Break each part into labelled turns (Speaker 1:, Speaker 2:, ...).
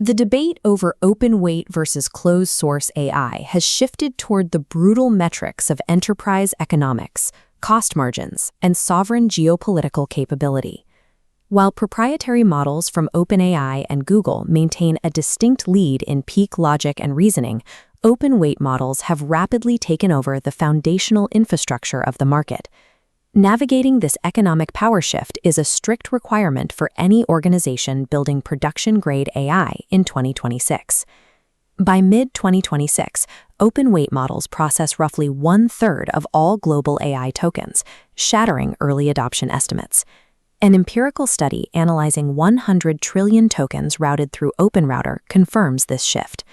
Speaker 1: The debate over open weight versus closed source AI has shifted toward the brutal metrics of enterprise economics, cost margins, and sovereign geopolitical capability. While proprietary models from OpenAI and Google maintain a distinct lead in peak logic and reasoning, open weight models have rapidly taken over the foundational infrastructure of the market. Navigating this economic power shift is a strict requirement for any organization building production-grade AI in 2026. By mid-2026, open weight models process roughly 1/3 of all global AI tokens, shattering early adoption estimates. An empirical study analyzing 100 trillion tokens routed through OpenRouter confirms this shift.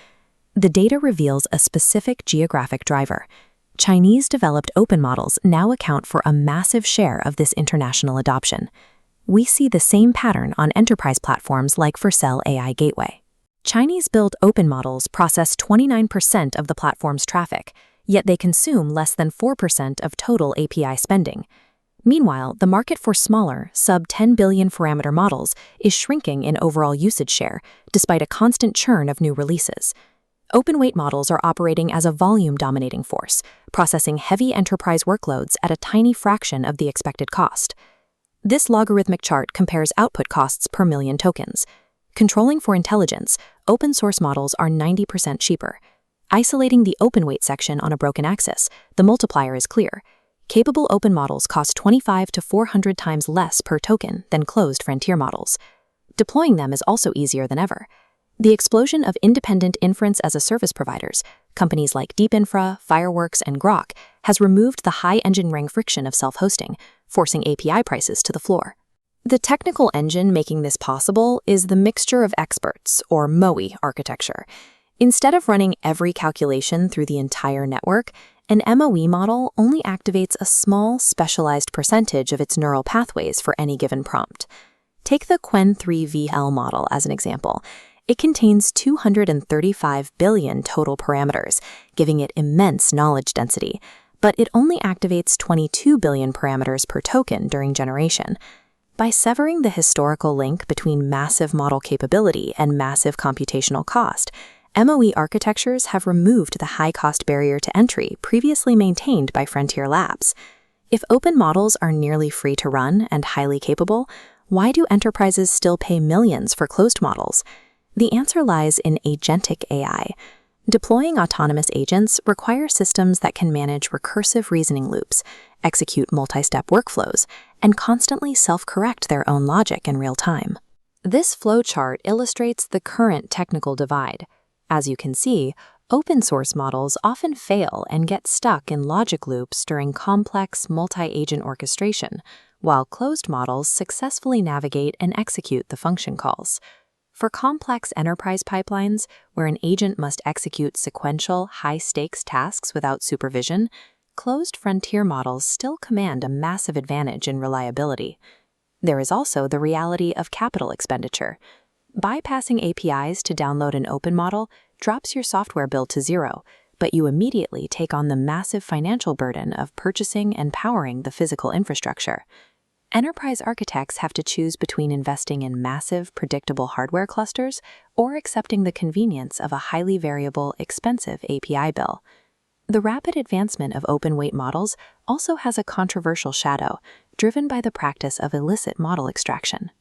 Speaker 1: The data reveals a specific geographic driver. Chinese-developed open models now account for a massive share of this international adoption. We see the same pattern on enterprise platforms like Vercel AI Gateway. Chinese-built open models process 29% of the platform's traffic, yet they consume less than 4% of total API spending. Meanwhile, the market for smaller, sub-10 billion parameter models is shrinking in overall usage share, despite a constant churn of new releases. Open-weight models are operating as a volume-dominating force, processing heavy enterprise workloads at a tiny fraction of the expected cost. This logarithmic chart compares output costs per million tokens. Controlling for intelligence, open-source models are 90% cheaper. Isolating the open-weight section on a broken axis, the multiplier is clear. Capable open models cost 25 to 400 times less per token than closed frontier models. Deploying them is also easier than ever. The explosion of independent Inference-as-a-Service providers, companies like DeepInfra, Fireworks, and Grok, has removed the high engineering friction of self-hosting, forcing API prices to the floor. The technical engine making this possible is the mixture of experts, or MOE architecture. Instead of running every calculation through the entire network, an MOE model only activates a small, specialized percentage of its neural pathways for any given prompt. Take the Qwen-3 VL model as an example. It contains 235 billion total parameters, giving it immense knowledge density, but it only activates 22 billion parameters per token during generation. By severing the historical link between massive model capability and massive computational cost, MOE architectures have removed the high-cost barrier to entry previously maintained by frontier labs. If open models are nearly free to run and highly capable, why do enterprises still pay millions for closed models? The answer lies in agentic AI. Deploying autonomous agents require systems that can manage recursive reasoning loops, execute multi-step workflows, and constantly self-correct their own logic in real time. This flowchart illustrates the current technical divide. As you can see, open-source models often fail and get stuck in logic loops during complex multi-agent orchestration, while closed models successfully navigate and execute the function calls. For complex enterprise pipelines, where an agent must execute sequential, high-stakes tasks without supervision, closed frontier models still command a massive advantage in reliability. There is also the reality of capital expenditure. Bypassing APIs to download an open model drops your software bill to zero, but you immediately take on the massive financial burden of purchasing and powering the physical infrastructure. Enterprise architects have to choose between investing in massive, predictable hardware clusters or accepting the convenience of a highly variable, expensive API bill. The rapid advancement of open-weight models also has a controversial shadow, driven by the practice of illicit model extraction.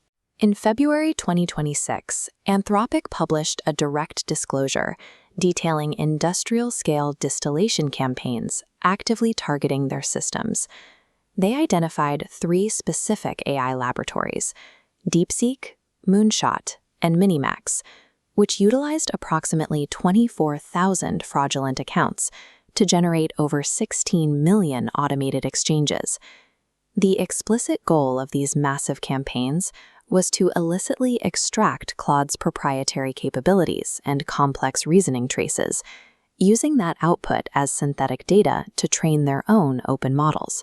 Speaker 1: In February 2026, Anthropic published a direct disclosure detailing industrial-scale distillation campaigns actively targeting their systems. They identified 3 specific AI laboratories, DeepSeek, Moonshot, and Minimax, which utilized approximately 24,000 fraudulent accounts to generate over 16 million automated exchanges. The explicit goal of these massive campaigns was to illicitly extract Claude's proprietary capabilities and complex reasoning traces, using that output as synthetic data to train their own open models.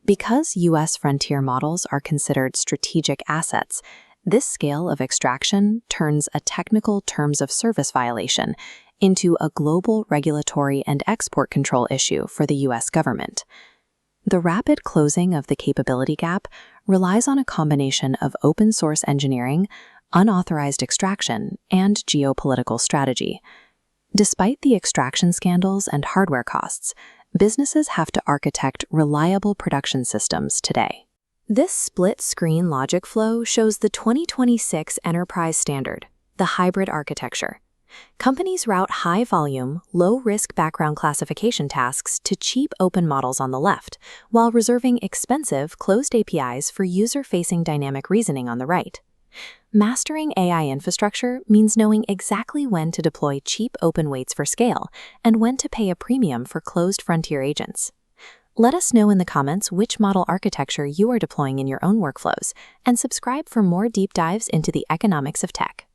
Speaker 1: Because U.S. frontier models are considered strategic assets, this scale of extraction turns a technical terms of service violation into a global regulatory and export control issue for the U.S. government. The rapid closing of the capability gap relies on a combination of open-source engineering, unauthorized extraction, and geopolitical strategy. Despite the extraction scandals and hardware costs, businesses have to architect reliable production systems today. This split-screen logic flow shows the 2026 enterprise standard, the hybrid architecture. Companies route high-volume, low-risk background classification tasks to cheap open models on the left, while reserving expensive closed APIs for user-facing dynamic reasoning on the right. Mastering AI infrastructure means knowing exactly when to deploy cheap open weights for scale and when to pay a premium for closed frontier agents. Let us know in the comments which model architecture you are deploying in your own workflows, and subscribe for more deep dives into the economics of tech.